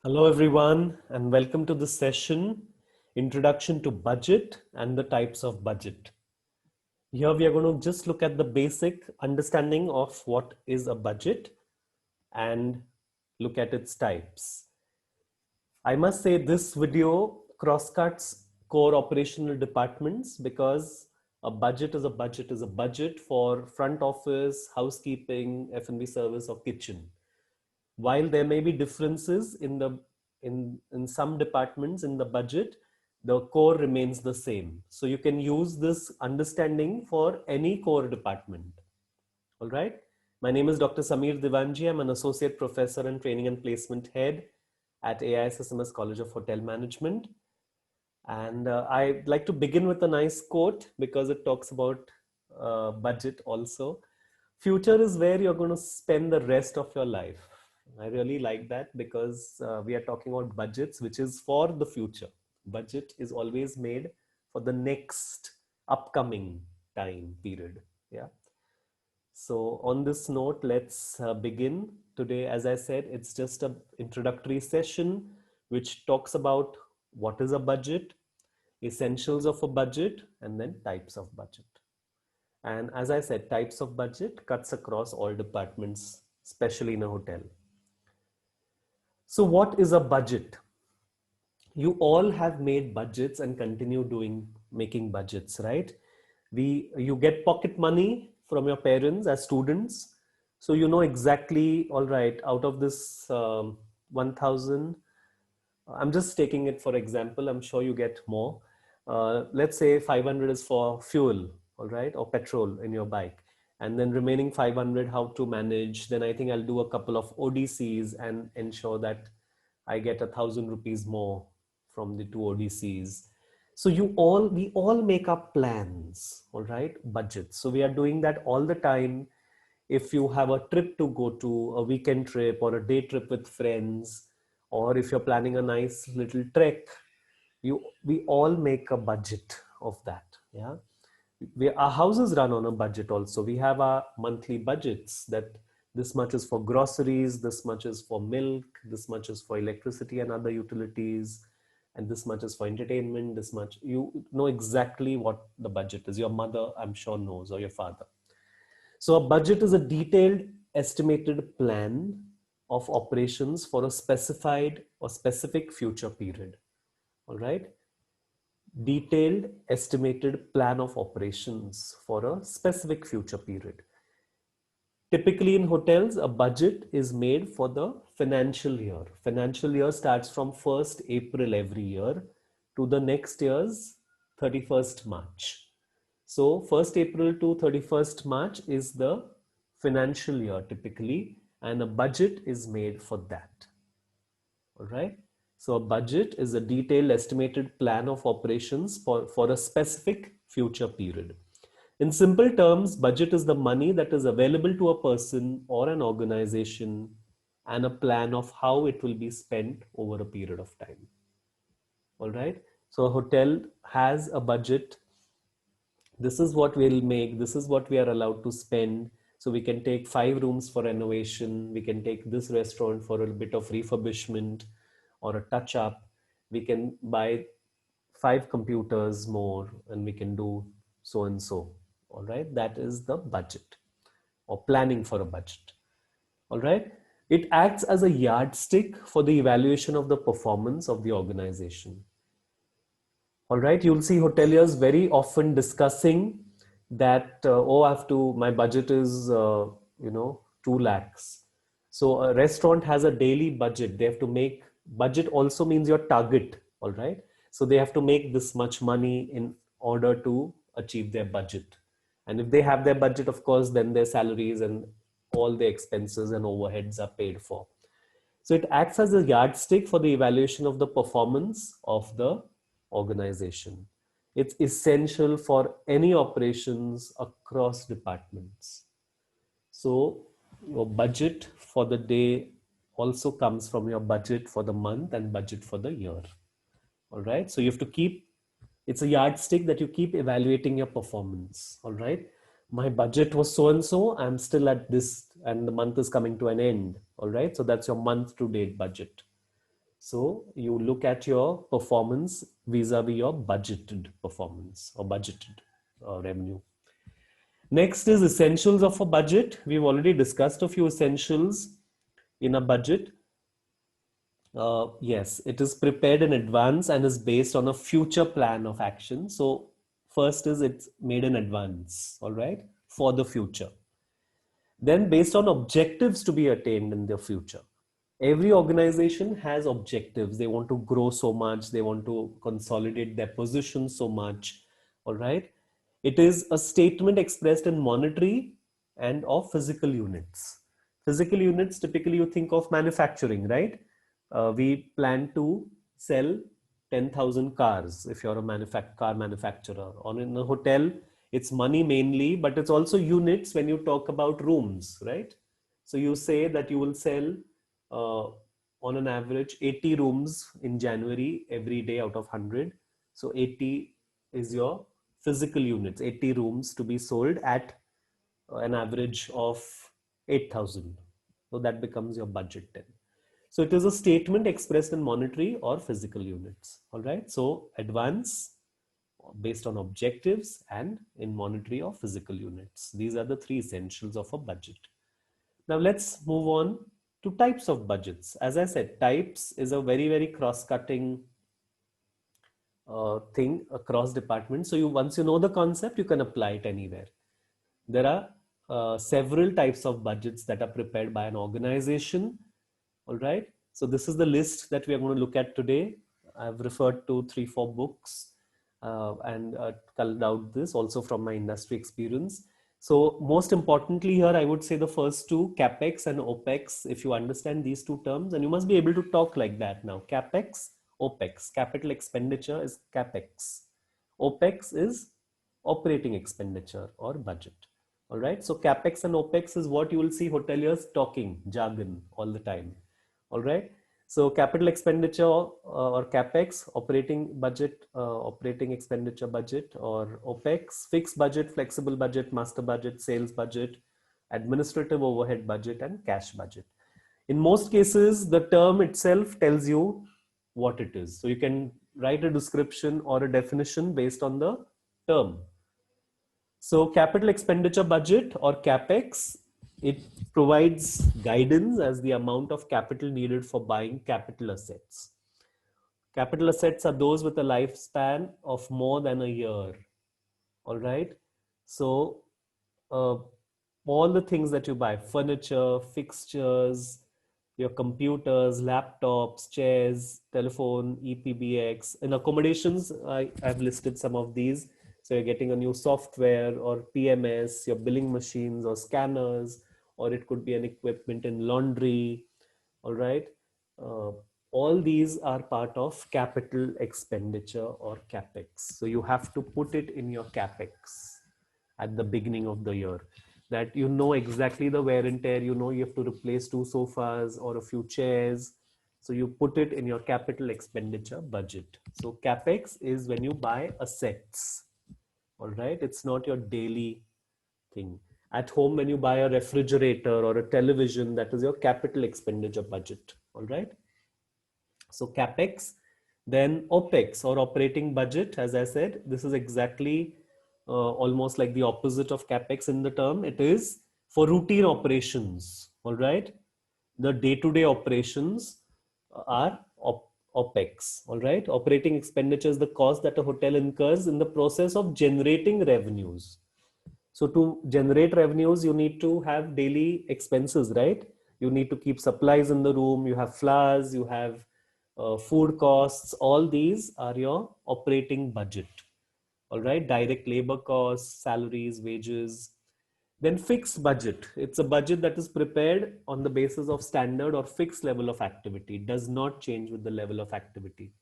Hello, everyone, and welcome to this session, Introduction to Budget and the Types of Budget. Here we are going to just look at the basic understanding of what is a budget and look at its types. I must say this video crosscuts core operational departments because a budget is a budget is a budget for front office, housekeeping, F&B service or kitchen. While there may be differences in some departments in the budget, the core remains the same. So you can use this understanding for any core department. All right. My name is Dr. Samir Divanji. I'm an associate professor and training and placement head at AISSMS College of Hotel Management. And I'd like to begin with a nice quote because it talks about budget also. Future is where you're going to spend the rest of your life. I really like that because we are talking about budgets, which is for the future. Budget is always made for the next upcoming time period. Yeah. So on this note, let's begin. Today, as I said, it's just an introductory session which talks about what is a budget, essentials of a budget, and then types of budget. And as I said, types of budget cuts across all departments, especially in a hotel. So what is a budget? You all have made budgets and continue making budgets, right? You get pocket money from your parents as students. So you know exactly, all right, out of this 1,000, I'm just taking it for example, I'm sure you get more. Let's say 500 is for fuel, all right, or petrol in your bike. And then remaining 500, how to manage. Then I think I'll do a couple of ODCs and ensure that I get 1,000 rupees more from the two ODCs. So we all make up plans, all right, budgets. So we are doing that all the time. If you have a trip to go to, a weekend trip or a day trip with friends, or if you're planning a nice little trek, we all make a budget of that. Yeah, our houses run on a budget also. We have our monthly budgets that this much is for groceries, this much is for milk, this much is for electricity and other utilities, and this much is for entertainment, this much. You know exactly what the budget is. Your mother, I'm sure, knows, or your father. So a budget is a detailed estimated plan of operations for a specified or specific future period. All right. Detailed estimated plan of operations for a specific future period. Typically in hotels, a budget is made for the financial year. Financial year starts from 1st April every year to the next year's 31st March. So 1st April to 31st March is the financial year typically, and a budget is made for that. All right. So a budget is a detailed estimated plan of operations for a specific future period. In simple terms, budget is the money that is available to a person or an organization and a plan of how it will be spent over a period of time. All right. So a hotel has a budget. This is what we'll make. This is what we are allowed to spend. So we can take 5 rooms for renovation. We can take this restaurant for a bit of refurbishment or a touch up. We can buy 5 computers more and we can do so and so. All right. That is the budget or planning for a budget. All right. It acts as a yardstick for the evaluation of the performance of the organization. All right. You'll see hoteliers very often discussing that, oh, my budget is, 2 lakhs. So a restaurant has a daily budget. They have to make budget also means your target. All right. So they have to make this much money in order to achieve their budget. And if they have their budget, of course, then their salaries and all the expenses and overheads are paid for. So it acts as a yardstick for the evaluation of the performance of the organization. It's essential for any operations across departments. So your budget for the day also comes from your budget for the month and budget for the year. All right. So you have to it's a yardstick that you keep evaluating your performance. All right. My budget was so and so. I'm still at this, and the month is coming to an end. All right. So that's your month to date budget. So you look at your performance vis-a-vis your budgeted performance or budgeted revenue. Next is essentials of a budget. We've already discussed a few essentials in a budget. Yes, it is prepared in advance and is based on a future plan of action. So first is it's made in advance, all right, for the future. Then based on objectives to be attained in the future. Every organization has objectives. They want to grow so much. They want to consolidate their position so much, all right. It is a statement expressed in monetary and of physical units. Physical units, typically you think of manufacturing, right? We plan to sell 10,000 cars if you're a car manufacturer. Or in a hotel, it's money mainly, but it's also units when you talk about rooms, right? So you say that you will sell on an average 80 rooms in January every day out of 100. So 80 is your physical units, 80 rooms to be sold at an average of 8,000. So that becomes your budget then. So it is a statement expressed in monetary or physical units. All right. So advance based on objectives and in monetary or physical units. These are the three essentials of a budget. Now let's move on to types of budgets. As I said, types is a very, very cross-cutting thing across departments. So once you know the concept, you can apply it anywhere. There are several types of budgets that are prepared by an organization. All right. So this is the list that we are going to look at today. I've referred to 3-4 books and culled out this also from my industry experience. So most importantly here, I would say the first two, CapEx and OpEx. If you understand these two terms, and you must be able to talk like that now. CapEx, OpEx. Capital expenditure is CapEx. OpEx is operating expenditure or budget. All right. So CapEx and OpEx is what you will see hoteliers talking jargon all the time. All right. So capital expenditure or CapEx, operating budget, operating expenditure budget, or OpEx, fixed budget, flexible budget, master budget, sales budget, administrative overhead budget, and cash budget. In most cases, the term itself tells you what it is. So you can write a description or a definition based on the term. So capital expenditure budget or CapEx, it provides guidance as the amount of capital needed for buying capital assets. Capital assets are those with a lifespan of more than a year. All right. So all the things that you buy, furniture, fixtures, your computers, laptops, chairs, telephone, EPBX, and accommodations, I've listed some of these. So you're getting a new software or PMS, your billing machines or scanners, or it could be an equipment in laundry. All right. All these are part of capital expenditure or CapEx. So you have to put it in your CapEx at the beginning of the year, that you know exactly the wear and tear, you know you have to replace 2 sofas or a few chairs. So you put it in your capital expenditure budget. So CapEx is when you buy assets. All right. It's not your daily thing. At home, when you buy a refrigerator or a television, that is your capital expenditure budget. All right. So CapEx, then OpEx or operating budget. As I said, this is exactly almost like the opposite of CapEx in the term. It is for routine operations. All right. The day-to-day operations are OpEx. All right. Operating expenditure is the cost that a hotel incurs in the process of generating revenues. So to generate revenues, you need to have daily expenses, right? You need to keep supplies in the room. You have flowers, you have food costs. All these are your operating budget. All right. Direct labor costs, salaries, wages. Then fixed budget. It's a budget that is prepared on the basis of standard or fixed level of activity. It does not change with the level of activity.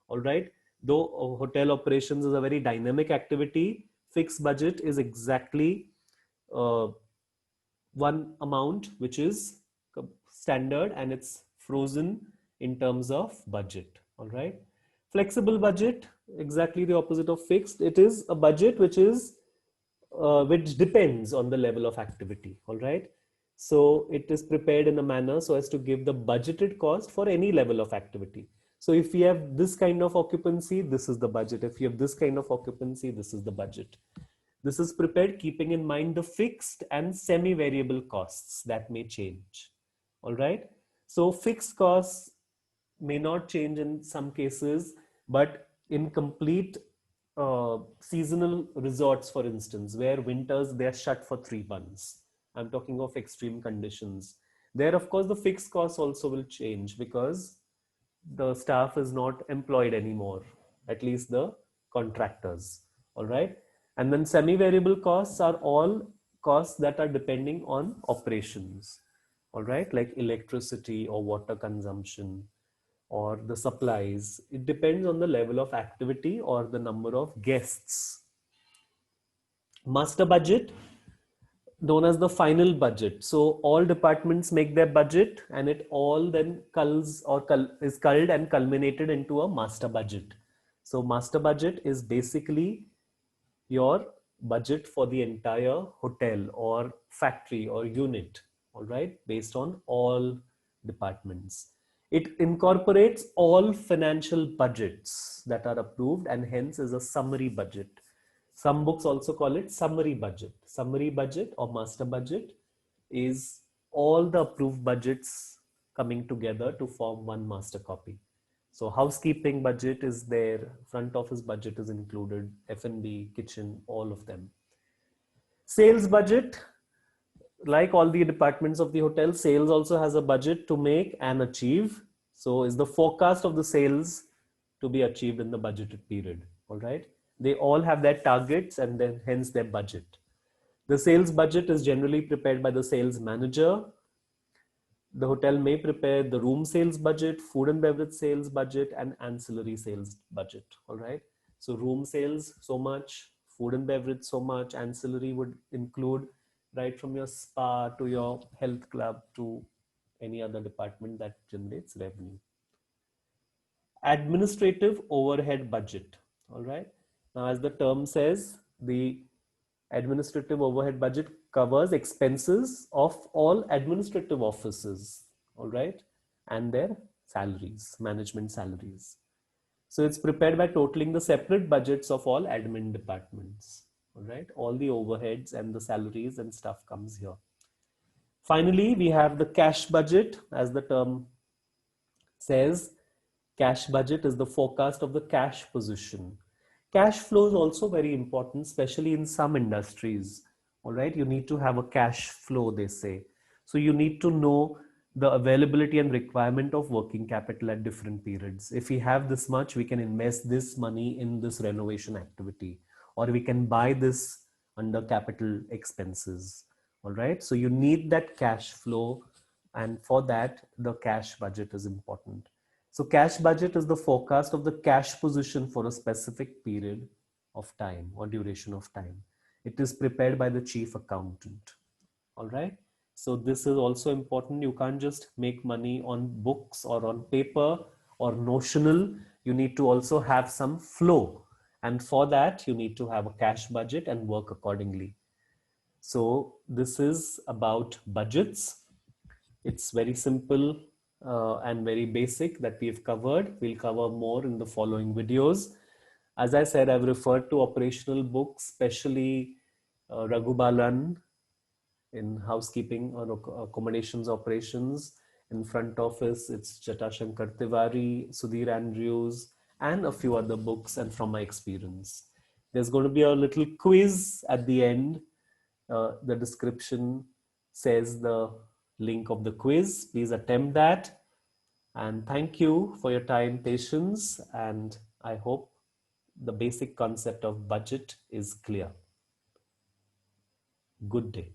All right. Though hotel operations is a very dynamic activity, fixed budget is exactly uh, one amount which is standard and it's frozen in terms of budget. All right. Flexible budget, exactly the opposite of fixed. It is a budget which depends on the level of activity. All right. So it is prepared in a manner so as to give the budgeted cost for any level of activity. So if we have this kind of occupancy, this is the budget. If you have this kind of occupancy, this is the budget. This is prepared keeping in mind the fixed and semi-variable costs that may change. All right. So fixed costs may not change in some cases, but in complete seasonal resorts, for instance, where winters they are shut for 3 months. I'm talking of extreme conditions. There, of course, the fixed costs also will change because the staff is not employed anymore, at least the contractors. All right. And then semi variable costs are all costs that are depending on operations. All right. Like electricity or water consumption or the supplies. It depends on the level of activity or the number of guests. Master budget, known as the final budget. So all departments make their budget and it all then is culled and culminated into a master budget. So master budget is basically your budget for the entire hotel or factory or unit, all right, based on all departments. It incorporates all financial budgets that are approved and hence is a summary budget. Some books also call it summary budget. Summary budget or master budget is all the approved budgets coming together to form one master copy. So housekeeping budget is there, front office budget is included, F&B, kitchen, all of them. Sales budget, like all the departments of the hotel, sales also has a budget to make and achieve. So is the forecast of the sales to be achieved in the budgeted period. All right. They all have their targets and then hence their budget. The sales budget is generally prepared by the sales manager. The hotel may prepare the room sales budget, food and beverage sales budget, and ancillary sales budget. All right. So room sales, so much, food and beverage, so much, ancillary would include right from your spa to your health club to any other department that generates revenue. Administrative overhead budget. All right. Now, as the term says, the administrative overhead budget covers expenses of all administrative offices, all right, and their salaries, management salaries. So it's prepared by totaling the separate budgets of all admin departments, all right. All the overheads and the salaries and stuff comes here. Finally, we have the cash budget. As the term says, cash budget is the forecast of the cash position. Cash flow is also very important, especially in some industries. All right, you need to have a cash flow, they say. So you need to know the availability and requirement of working capital at different periods. If we have this much, we can invest this money in this renovation activity, or we can buy this under capital expenses. All right, so you need that cash flow, and for that, the cash budget is important. So cash budget is the forecast of the cash position for a specific period of time or duration of time. It is prepared by the chief accountant. All right. So this is also important. You can't just make money on books or on paper or notional. You need to also have some flow. And for that, you need to have a cash budget and work accordingly. So this is about budgets. It's very simple and very basic that we've covered. We'll cover more in the following videos. As I said, I've referred to operational books, especially Raghu Balan in housekeeping or accommodations operations. In front office, it's Jatashankar Tiwari, Sudhir Andrews, and a few other books and from my experience. There's going to be a little quiz at the end. The description says the link of the quiz. Please attempt that. And thank you for your time, patience, and I hope the basic concept of budget is clear. Good day.